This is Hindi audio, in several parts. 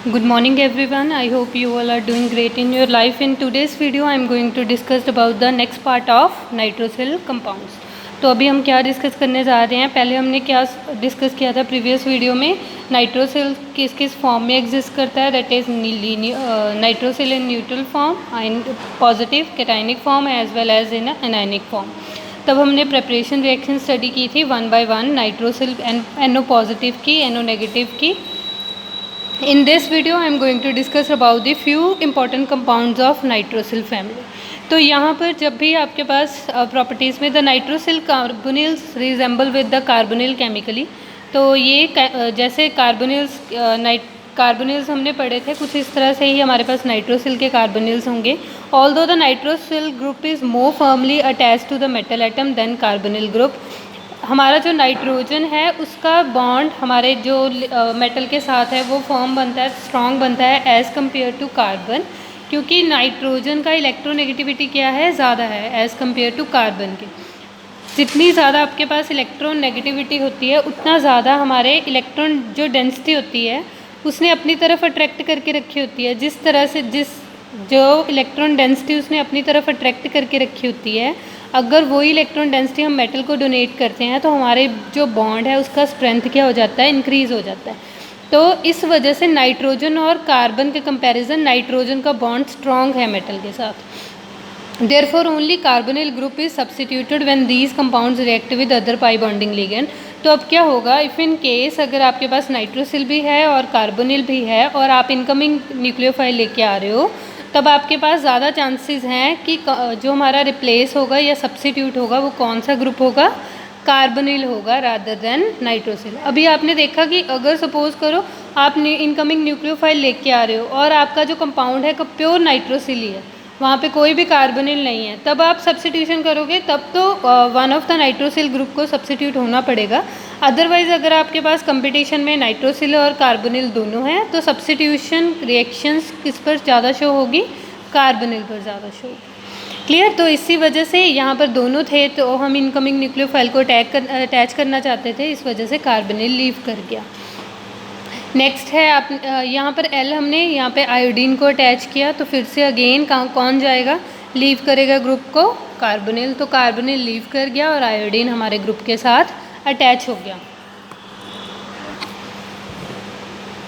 Good morning everyone. I hope you all are doing great in your life. In today's video I am going to discuss about the next part of nitrosyl compounds. तो अभी हम क्या डिस्कस करने जा रहे हैं, पहले हमने क्या डिस्कस किया था प्रीवियस वीडियो में, नाइट्रोसिल किस किस फॉर्म में एग्जिस्ट करता है, that is nitrosyl in neutral form, positive cationic form as well as in anionic form. तब हमने प्रेपरेशन रिएक्शन स्टडी की थी 1 by 1 नाइट्रोसिल NO पॉजिटिव की, NO नेगेटिव की। In this video I am going to discuss about the few important compounds of nitrosyl family। तो यहाँ पर जब भी आपके पास प्रॉपर्टीज़ में the nitrosyl carbonyls resemble with the carbonyl chemically, तो ये जैसे कार्बोनिल्स हमने पढ़े थे, कुछ इस तरह से ही हमारे पास नाइट्रोसिल के कार्बोनिल्स होंगे। Although the nitrosyl group is more firmly attached to the metal atom than carbonyl group. हमारा जो नाइट्रोजन है उसका बॉन्ड हमारे जो मेटल के साथ है वो फॉर्म बनता है, स्ट्रॉन्ग बनता है एज़ कम्पेयर टू कार्बन, क्योंकि नाइट्रोजन का इलेक्ट्रोनेगेटिविटी क्या है, ज़्यादा है एज़ कम्पेयर टू कार्बन के। जितनी ज़्यादा आपके पास इलेक्ट्रॉन नेगेटिविटी होती है उतना ज़्यादा हमारे इलेक्ट्रॉन जो डेंसिटी होती है उसने अपनी तरफ अट्रैक्ट करके रखी होती है। जिस तरह से जो इलेक्ट्रॉन डेंसिटी उसने अपनी तरफ अट्रैक्ट करके रखी होती है, अगर वही इलेक्ट्रॉन डेंसिटी हम मेटल को डोनेट करते हैं तो हमारे जो बॉन्ड है उसका स्ट्रेंथ क्या हो जाता है, इंक्रीज़ हो जाता है। तो इस वजह से नाइट्रोजन और कार्बन के कंपैरिजन नाइट्रोजन का बॉन्ड स्ट्रॉन्ग है मेटल के साथ। Therefore only carbonyl group is substituted when these compounds react with other pi bonding ligand. तो अब क्या होगा, इफ़ इन केस अगर आपके पास नाइट्रोसिल भी है और कार्बोनिल भी है और आप इनकमिंग न्यूक्लियोफाइल लेके आ रहे हो, तब आपके पास ज़्यादा चांसेस हैं कि जो हमारा रिप्लेस होगा या सब्स्टिट्यूट होगा वो कौन सा ग्रुप होगा, कार्बोनिल होगा रादर देन नाइट्रोसिल। अभी आपने देखा कि अगर सपोज़ करो आप इनकमिंग न्यूक्लियोफाइल लेके आ रहे हो और आपका जो कंपाउंड है प्योर नाइट्रोसिल ही है, वहाँ पे कोई भी कार्बोनिल नहीं है, तब आप सब्स्टिट्यूशन करोगे तब तो one of the nitrosyl group को सब्स्टिट्यूट होना पड़ेगा। अदरवाइज़ अगर आपके पास कंपटीशन में नाइट्रोसिल और कार्बोनिल दोनों हैं तो सब्स्टिट्यूशन रिएक्शंस किस पर ज़्यादा शो होगी, कार्बोनिल पर ज़्यादा शो होगी। क्लियर। तो इसी वजह से यहाँ पर दोनों थे तो हम इनकमिंग न्यूक्लियोफाइल को अटैच करना चाहते थे, इस वजह से कार्बोनिल लीव कर गया। नेक्स्ट है आप यहाँ पर एल हमने यहाँ पे आयोडीन को अटैच किया, तो फिर से अगेन कौन जाएगा, लीव करेगा ग्रुप को, कार्बोनिल। तो कार्बोनिल लीव कर गया और आयोडीन हमारे ग्रुप के साथ अटैच हो गया।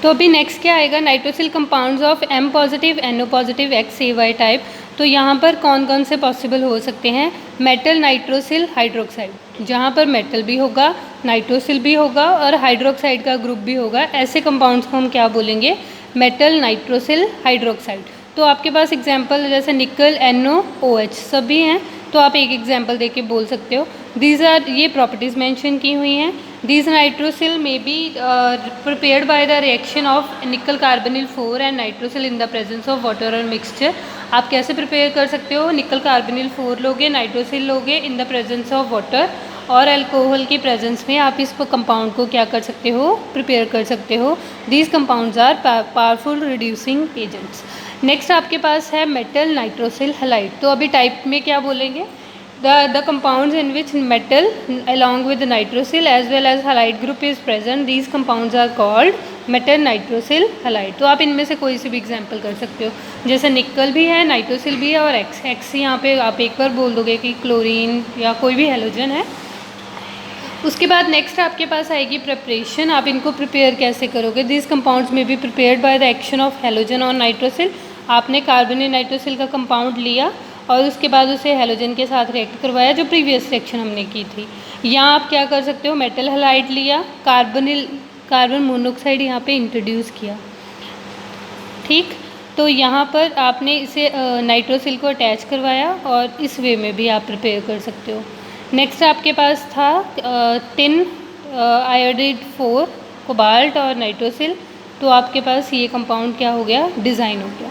तो अभी नेक्स्ट क्या आएगा, nitrosyl compounds of M positive NO positive XAY type. तो यहाँ पर कौन कौन से पॉसिबल हो सकते हैं, मेटल नाइट्रोसिल हाइड्रोक्साइड, जहाँ पर मेटल भी होगा, नाइट्रोसिल भी होगा और हाइड्रोक्साइड का ग्रुप भी होगा, ऐसे कंपाउंड्स को हम क्या बोलेंगे, मेटल नाइट्रोसिल हाइड्रोक्साइड। तो आपके पास एग्जांपल जैसे निकल NOOH सभी हैं, तो आप एक एग्जांपल देके बोल सकते हो। दीज आर, ये प्रॉपर्टीज़ मेंशन की हुई हैं। These nitrosyl may be prepared by the reaction of निकल carbonyl 4 and nitrosyl in the presence of water और मिक्सचर। आप कैसे प्रिपेयर कर सकते हो, निकल कार्बोनिल 4 लोगे, नाइट्रोसिल लोगे इन द प्रेजेंस ऑफ वाटर और अल्कोहल की प्रेजेंस में आप इस कंपाउंड को क्या कर सकते हो, प्रिपेयर कर सकते हो। These compounds are powerful reducing agents. Next आपके पास है मेटल नाइट्रोसिल हैलाइड। तो अभी टाइप में क्या बोलेंगे, the compounds in which metal along with the nitrosyl as well as halide group is present, these compounds are called metal nitrosyl halide। तो आप इनमें से कोई सी भी एग्जांपल कर सकते हो, जैसे निकल भी है, नाइट्रोसिल भी है और एक्स यहाँ पे आप एक बार बोल दोगे कि क्लोरीन या कोई भी हेलोजन है। उसके बाद नेक्स्ट आपके पास आएगी प्रिपरेशन, आप इनको प्रिपेयर कैसे करोगे। दिस कंपाउंड्स में be prepared by the action of halogen और नाइट्रोसिल। आपने कार्बोनिल नाइट्रोसिल का कंपाउंड लिया और उसके बाद उसे हेलोजन के साथ रिएक्ट करवाया, जो प्रीवियस रिएक्शन हमने की थी। यहाँ आप क्या कर सकते हो, मेटल हैलाइड लिया, कार्बन मोनोऑक्साइड यहाँ पे इंट्रोड्यूस किया, ठीक। तो यहाँ पर आपने इसे नाइट्रोसिल को अटैच करवाया और इस वे में भी आप प्रिपेयर कर सकते हो। नेक्स्ट आपके पास था टिन आयोडाइड 4, कोबाल्ट और नाइट्रोसिल। तो आपके पास ये कंपाउंड क्या हो गया, डिज़ाइन हो गया।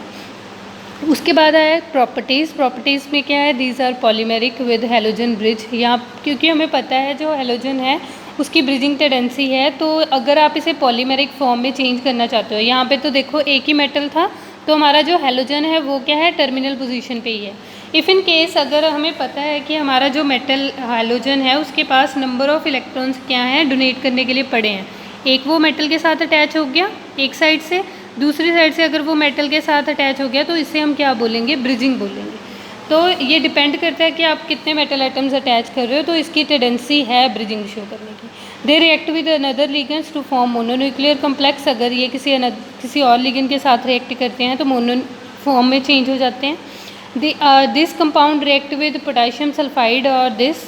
उसके बाद आया प्रॉपर्टीज़ में क्या है, these are polymeric with halogen bridge. यहाँ क्योंकि हमें पता है जो हेलोजन है उसकी ब्रिजिंग टेंडेंसी है, तो अगर आप इसे पॉलीमेरिक फॉर्म में चेंज करना चाहते हो, यहाँ पे तो देखो एक ही मेटल था, तो हमारा जो हेलोजन है वो क्या है, टर्मिनल पोजीशन पे ही है। इफ़ इन केस अगर हमें पता है कि हमारा जो मेटल हेलोजन है उसके पास नंबर ऑफ़ इलेक्ट्रॉन्स क्या हैं, डोनेट करने के लिए पड़े हैं, एक वो मेटल के साथ अटैच हो गया एक साइड से, दूसरी साइड से अगर वो मेटल के साथ अटैच हो गया तो इसे हम क्या बोलेंगे, ब्रिजिंग बोलेंगे। तो ये डिपेंड करता है कि आप कितने मेटल आइटम्स अटैच कर रहे हो, तो इसकी टेंडेंसी है ब्रिजिंग शो करने की। They react with another ligands to form mononuclear complex. अगर ये किसी और लिगेंड के साथ रिएक्ट करते हैं तो मोनो फॉर्म में चेंज हो जाते हैं। This compound react with potassium sulphide और this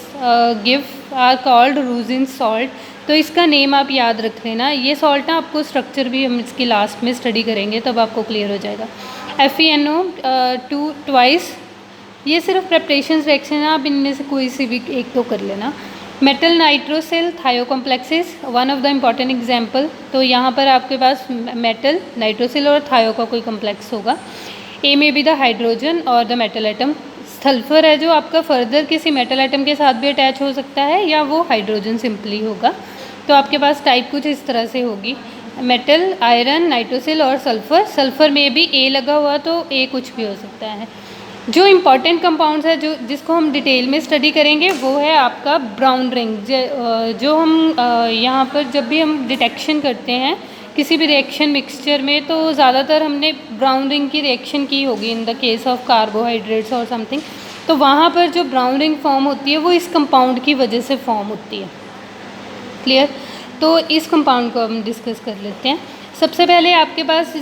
give are called Roussin salt. तो इसका नेम आप याद रख लेना। ये सॉल्ट ना आपको स्ट्रक्चर भी हम इसकी लास्ट में स्टडी करेंगे तब आपको क्लियर हो जाएगा। FeNO 2 ट्वाइस, ये सिर्फ प्रेपरेशन रिएक्शन है, आप इनमें से कोई सी भी एक तो कर लेना। मेटल नाइट्रोसिल थायो complexes one of the important example. तो यहाँ पर आपके पास मेटल नाइट्रोसिल और थायो का कोई कॉम्प्लेक्स होगा। ए में बी द हाइड्रोजन और द मेटल आइटम। सल्फर है जो आपका फर्दर किसी मेटल आइटम के साथ भी अटैच हो सकता है या वो हाइड्रोजन सिंपली होगा। तो आपके पास टाइप कुछ इस तरह से होगी, मेटल, आयरन, नाइट्रोसिल और सल्फर। सल्फर में भी ए लगा हुआ तो ए कुछ भी हो सकता है। जो इम्पॉर्टेंट कंपाउंड्स है जिसको हम डिटेल में स्टडी करेंगे वो है आपका ब्राउन रिंग। जो हम यहाँ पर जब भी हम डिटेक्शन करते हैं किसी भी रिएक्शन मिक्सचर में तो ज़्यादातर हमने ब्राउन रिंग की रिएक्शन की होगी in the case of carbohydrates और समथिंग। तो वहाँ पर जो ब्राउन रिंग फॉर्म होती है वो इस कंपाउंड की वजह से फॉर्म होती है। क्लियर? तो इस कंपाउंड को हम डिस्कस कर लेते हैं। सबसे पहले आपके पास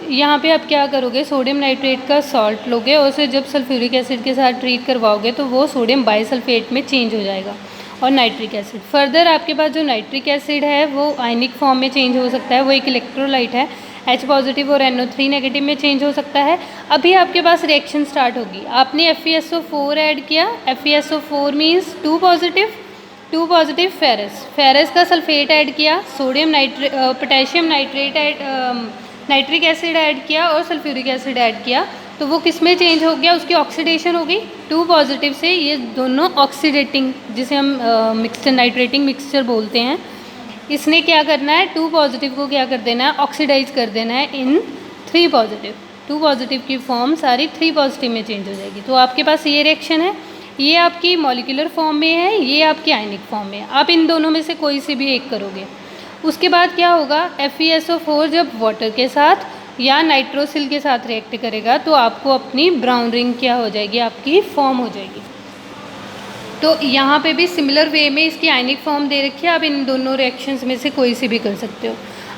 यहाँ पे आप क्या करोगे, सोडियम नाइट्रेट का सॉल्ट लोगे और उसे जब सल्फ्यूरिक एसिड के साथ ट्रीट करवाओगे तो वो सोडियम बाइसल्फेट में चेंज हो जाएगा और नाइट्रिक एसिड। फर्दर आपके पास जो नाइट्रिक एसिड है वो आयनिक फॉर्म में चेंज हो सकता है, वो एक इलेक्ट्रोलाइट है, H पॉजिटिव और NO3 नेगेटिव में चेंज हो सकता है। अभी आपके पास रिएक्शन स्टार्ट होगी, आपने FeSO4 ऐड किया। FeSO4 मीन्स 2 पॉजिटिव फेरस का सल्फेट ऐड किया, potassium nitrate nitric acid add किया और सल्फ्यूरिक एसिड ऐड किया। तो वो किस में चेंज हो गया, उसकी ऑक्सीडेशन होगी 2 पॉजिटिव से। ये दोनों ऑक्सीडेटिंग, जिसे हम मिक्सचर नाइट्रेटिंग मिक्सचर बोलते हैं, इसने क्या करना है, 2 पॉजिटिव को क्या कर देना है, ऑक्सीडाइज कर देना है इन 3 पॉजिटिव। 2 पॉजिटिव की फॉर्म सारी 3 पॉजिटिव में चेंज हो जाएगी। तो आपके पास ये रिएक्शन है, ये आपकी मॉलिक्यूलर फॉर्म में है, ये आपकी आयनिक फॉर्म में है। आप इन दोनों में से कोई सी भी एक करोगे। उसके बाद क्या होगा, FeSO4 जब वाटर के साथ या नाइट्रोसिल के साथ रिएक्ट करेगा तो आपको अपनी ब्राउन रिंग क्या हो जाएगी, आपकी फॉर्म हो जाएगी। तो यहाँ पे भी सिमिलर वे में इसकी आयनिक फॉर्म दे रखी है, आप इन दोनों रिएक्शंस में से कोई सी भी कर सकते हो।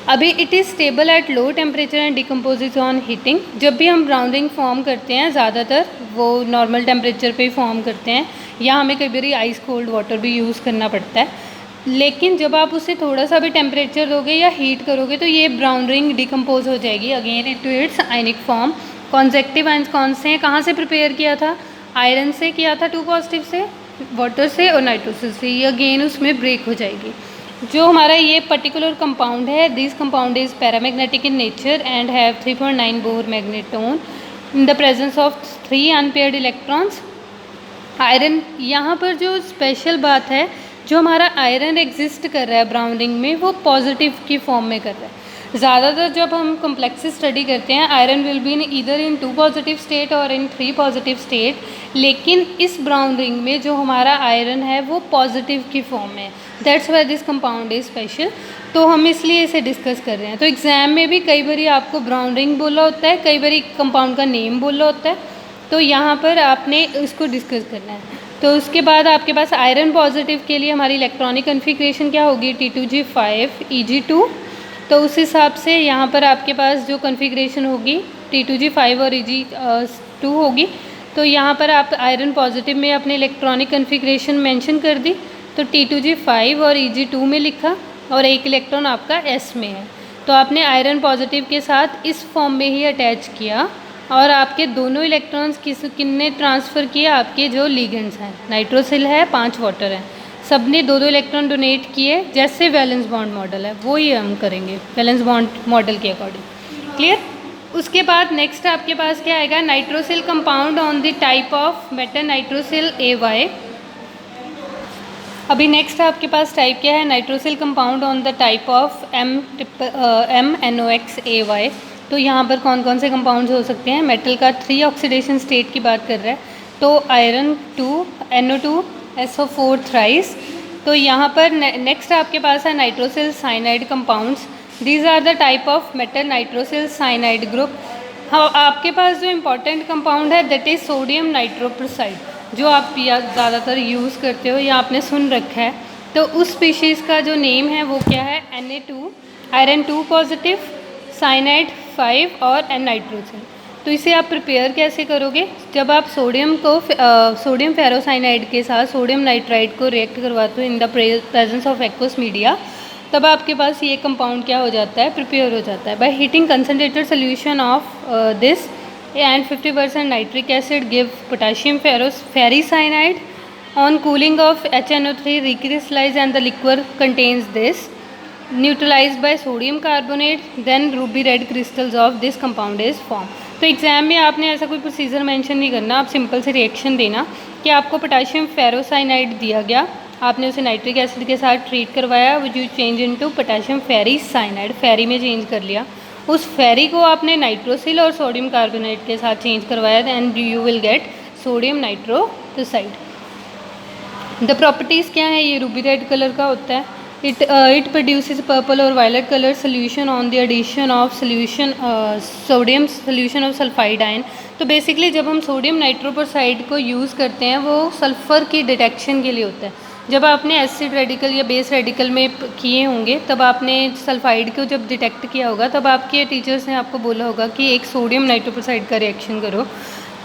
अभी it is stable at low temperature and decomposes on heating. जब भी हम ब्राउन रिंग फॉर्म करते हैं ज़्यादातर वो नॉर्मल टेम्परेचर पे ही फॉर्म करते हैं, या हमें कई बार आइस कोल्ड वाटर भी यूज़ करना पड़ता है। लेकिन जब आप उसे थोड़ा सा भी टेम्परेचर दोगे या हीट करोगे तो ये ब्राउन रिंग डिकम्पोज हो जाएगी again into its ionic form. कॉन्जेक्टिव आयंस कौन से हैं, कहाँ से प्रिपेयर किया था, आयरन से किया था 2 पॉजिटिव से, वाटर से और नाइट्रोसिल से, ये अगेन उसमें ब्रेक हो जाएगी। जो हमारा ये पर्टिकुलर कंपाउंड है, this compound is paramagnetic in nature and have 3.9 Bohr magneton in the presence of 3 unpaired electrons. Iron, यहाँ पर जो स्पेशल बात है, जो हमारा आयरन एग्जिस्ट कर रहा है ब्राउन रिंग में वो पॉजिटिव की फॉर्म में कर रहा है। ज़्यादातर जब हम कॉम्प्लेक्सेस स्टडी करते हैं iron will be in either in 2 positive state और इन 3 पॉजिटिव स्टेट, लेकिन इस ब्राउन रिंग में जो हमारा आयरन है वो पॉजिटिव की फॉर्म में है। That's why this compound is special. तो हम इसलिए इसे डिस्कस कर रहे हैं। तो एग्ज़ाम में भी कई बार आपको ब्राउन रिंग बोला होता है, कई बार कंपाउंड का नेम बोला होता है, तो यहाँ पर आपने उसको डिस्कस करना है। तो उसके बाद आपके पास आयरन पॉजिटिव के लिए हमारी इलेक्ट्रॉनिक कन्फिग्रेशन क्या होगी, T2G5 Eg2। तो उस हिसाब से यहाँ पर आपके पास जो कन्फिग्रेशन होगी T2G5 और Eg2 होगी। तो यहाँ पर आप आयरन पॉजिटिव में अपने इलेक्ट्रॉनिक कन्फिग्रेशन मेंशन कर दी, तो T2G5 और Eg2 में लिखा और एक इलेक्ट्रॉन आपका S में है। तो आपने आयरन पॉजिटिव के साथ इस फॉर्म में ही अटैच किया और आपके दोनों इलेक्ट्रॉन्स किसने ट्रांसफ़र किए, आपके जो लिगेंड्स हैं, नाइट्रोसिल है, 5 वाटर है, सब ने 2-2 इलेक्ट्रॉन डोनेट किए। जैसे वैलेंस बॉन्ड मॉडल है वो ही हम करेंगे वैलेंस बॉन्ड मॉडल के अकॉर्डिंग। क्लियर? उसके बाद नेक्स्ट आपके पास क्या आएगा, nitrosyl compound on the type of metal nitrosyl AY। अभी नेक्स्ट आपके पास टाइप क्या है, nitrosyl compound on the type of MNOX AY। तो यहाँ पर कौन कौन से कंपाउंड्स हो सकते हैं, मेटल का 3 ऑक्सीडेशन स्टेट की बात कर रहा है, तो आयरन 2 NO2 SO4 थ्राइस। तो यहाँ पर नेक्स्ट आपके पास है nitrosyl cyanide compounds. These are the type of metal nitrosyl cyanide group. हाँ, आपके पास जो इम्पोर्टेंट कंपाउंड है दैट इज़ सोडियम नाइट्रोप्रोसाइड, जो आप ज़्यादातर यूज़ करते हो या आपने सुन रखा है। तो उस स्पीशीज़ का जो नेम है वो क्या है? Na2, आयरन 2 पॉजिटिव, साइनाइड 5 और एन नाइट्रोसिल। तो इसे आप प्रिपेयर कैसे करोगे? जब आप सोडियम फेरोसाइनाइड के साथ सोडियम नाइट्राइड को रिएक्ट करवाते हो इन the presence of aqueous media, तब आपके पास ये कंपाउंड क्या हो जाता है? प्रिपेयर हो जाता है। By heating concentrated solution of this and 50% nitric acid give potassium ferricyanide. On cooling of HNO3 recrystallize and the liquor contains this, neutralized by sodium carbonate, then ruby red crystals of this compound is formed. तो एग्जाम में आपने ऐसा कोई प्रोसीजर मेंशन नहीं करना, आप सिंपल से रिएक्शन देना कि आपको पोटाशियम फेरोसाइनाइड दिया गया, आपने उसे नाइट्रिक एसिड के साथ ट्रीट करवाया, which you change into potassium ferricyanide, ferri में चेंज कर लिया। उस फेरी को आपने नाइट्रोसिल और सोडियम कार्बोनेट के साथ चेंज करवाया and you will get sodium nitroprusside. The properties क्या है? ये रूबी रेड कलर का होता है। इट प्रोड्यूसेस पर्पल और violet colour solution on the addition of sodium solution of sulphide ion. तो बेसिकली जब हम सोडियम नाइट्रोप्रोसाइड को यूज़ करते हैं वो सल्फ़र की डिटेक्शन के लिए होता है। जब आपने एसिड रेडिकल या बेस रेडिकल में किए होंगे तब आपने सल्फाइड को जब डिटेक्ट किया होगा तब आपके टीचर्स ने आपको बोला होगा कि एक सोडियम नाइट्रोप्रोसाइड का रिएक्शन करो।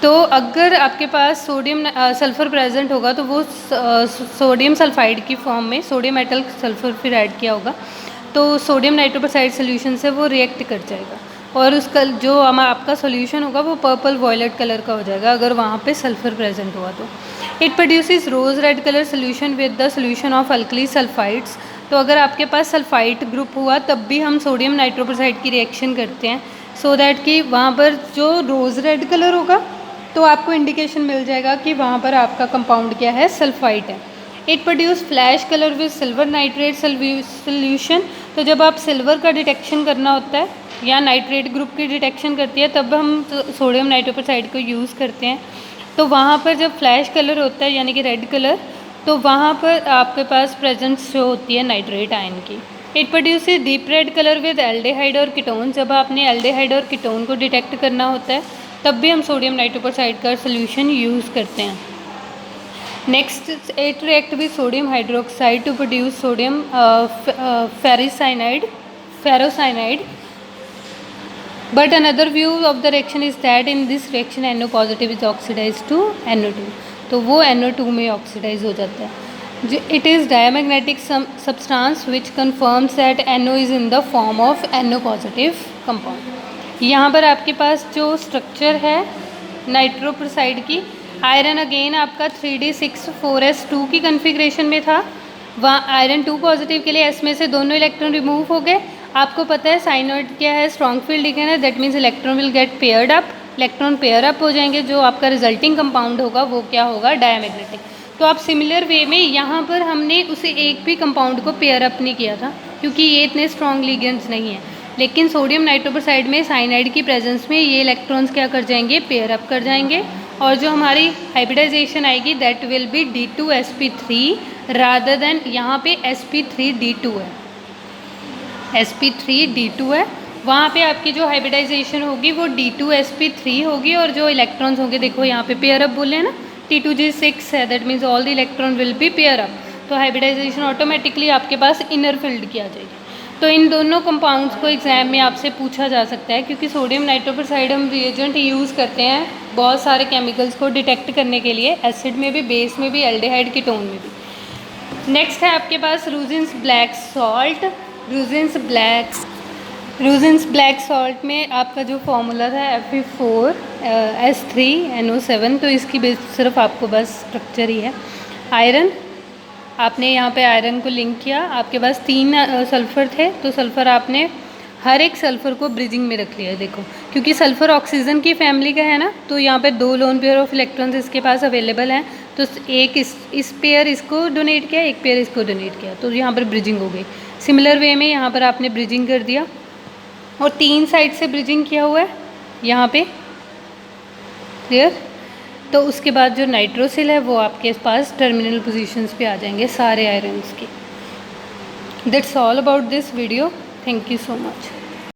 तो अगर आपके पास सोडियम सल्फ़र प्रेजेंट होगा तो वो सोडियम सल्फाइड की फॉर्म में सोडियम मेटल सल्फ़र फिर ऐड किया होगा, तो सोडियम नाइट्रोप्रोसाइड सोल्यूशन से वो रिएक्ट कर जाएगा और उसका जो आपका सोल्यूशन होगा वो पर्पल वॉयलेट कलर का हो जाएगा अगर वहाँ पे सल्फ़र प्रेजेंट हुआ तो। It produces rose red colour solution with the solution of alkali sulphides. तो अगर आपके पास सल्फाइड ग्रुप हुआ तब भी हम सोडियम नाइट्रोप्रोसाइड की रिएक्शन करते हैं सो दैट कि वहाँ पर जो रोज़ रेड कलर होगा तो आपको इंडिकेशन मिल जाएगा कि वहाँ पर आपका कंपाउंड क्या है? सल्फाइड है। It produce flash colour with silver nitrate solution. तो जब आप सिल्वर का डिटेक्शन करना होता है या नाइट्रेट ग्रुप की डिटेक्शन करती है तब हम सोडियम नाइट्रोप्रोसाइड को यूज़ करते हैं। तो वहाँ पर जब फ्लैश कलर होता है यानी कि रेड कलर, तो वहाँ पर आपके पास प्रेजेंस शो होती है नाइट्रेट आयन की। It produces deep red colour with aldehyde और कीटोन। जब आपने एल्डिहाइड और कीटोन को डिटेक्ट करना होता है तब भी हम सोडियम नाइट्रोप्रोसाइड का सोल्यूशन यूज़ करते हैं। Next, it react with sodium hydroxide to produce sodium ferrocyanide. But another view of the reaction is that in this reaction NO positive is oxidized to NO2, तो वो NO2 में ऑक्सीडाइज हो जाता है। It is diamagnetic substance which confirms that NO is in the form of NO positive compound। यहाँ पर आपके पास जो स्ट्रक्चर है नाइट्रोप्रोसाइड की, आयरन अगेन आपका 3d6 4s2 की कन्फिग्रेशन में था, वहाँ आयरन 2 पॉजिटिव के लिए S में से दोनों इलेक्ट्रॉन रिमूव हो गए। आपको पता है साइनोइड क्या है? स्ट्रॉन्ग फील्ड लिगेंड है, that means electron will get paired up, electron pair up हो जाएंगे, जो आपका रिजल्टिंग कंपाउंड होगा वो क्या होगा? डायमैग्नेटिक। तो आप सिमिलर वे में यहाँ पर हमने उसे एक भी कंपाउंड को पेयर अप नहीं किया था क्योंकि ये इतने स्ट्रॉन्ग लिगेंड्स नहीं है, लेकिन सोडियम नाइट्रोप्रोसाइड में साइनाइड की प्रेजेंस में ये इलेक्ट्रॉन्स क्या कर जाएंगे? पेयर अप कर जाएंगे और जो हमारी हाइब्रिडाइजेशन आएगी that will be D2sp3 rather than यहाँ पे sp3d2 है, sp3d2 है, वहाँ पे आपकी जो हाइब्रिडाइजेशन होगी वो D2sp3 होगी और जो इलेक्ट्रॉन्स होंगे देखो यहाँ पे पेयर अप बोले हैं ना, T2g6 है, that means all the electron will be pair up, तो हाइब्रिडाइजेशन ऑटोमेटिकली आपके पास इनर फील्ड की आ जाएगी। तो इन दोनों कंपाउंड्स को एग्जाम में आपसे पूछा जा सकता है क्योंकि सोडियम नाइट्रोप्रोसाइड हम रिएजेंट यूज़ करते हैं बहुत सारे केमिकल्स को डिटेक्ट करने के लिए, एसिड में भी, बेस में भी, एल्डिहाइड कीटोन में भी। नेक्स्ट है आपके पास रूजिन्स ब्लैक सॉल्ट। रूजिन्स ब्लैक सॉल्ट में आपका जो फॉर्मूला था Fe4S3NO7, तो इसकी सिर्फ आपको बस स्ट्रक्चर ही है। आयरन, आपने यहाँ पे आयरन को लिंक किया, आपके पास 3 सल्फ़र थे तो सल्फ़र आपने हर एक सल्फ़र को ब्रिजिंग में रख लिया है। देखो क्योंकि सल्फ़र ऑक्सीजन की फैमिली का है ना, तो यहाँ पे 2 लोन पेयर ऑफ इलेक्ट्रॉन्स इसके पास अवेलेबल हैं, तो एक इस पेयर इसको डोनेट किया, एक पेयर इसको डोनेट किया, तो यहाँ पर ब्रिजिंग हो गई। सिमिलर वे में यहाँ पर आपने ब्रिजिंग कर दिया और 3 साइड से ब्रिजिंग किया हुआ है यहाँ पे, क्लियर। तो उसके बाद जो नाइट्रोसिल है वो आपके पास टर्मिनल पोजीशंस पे आ जाएंगे सारे आयरन्स के। That's all about this video. Thank you so much.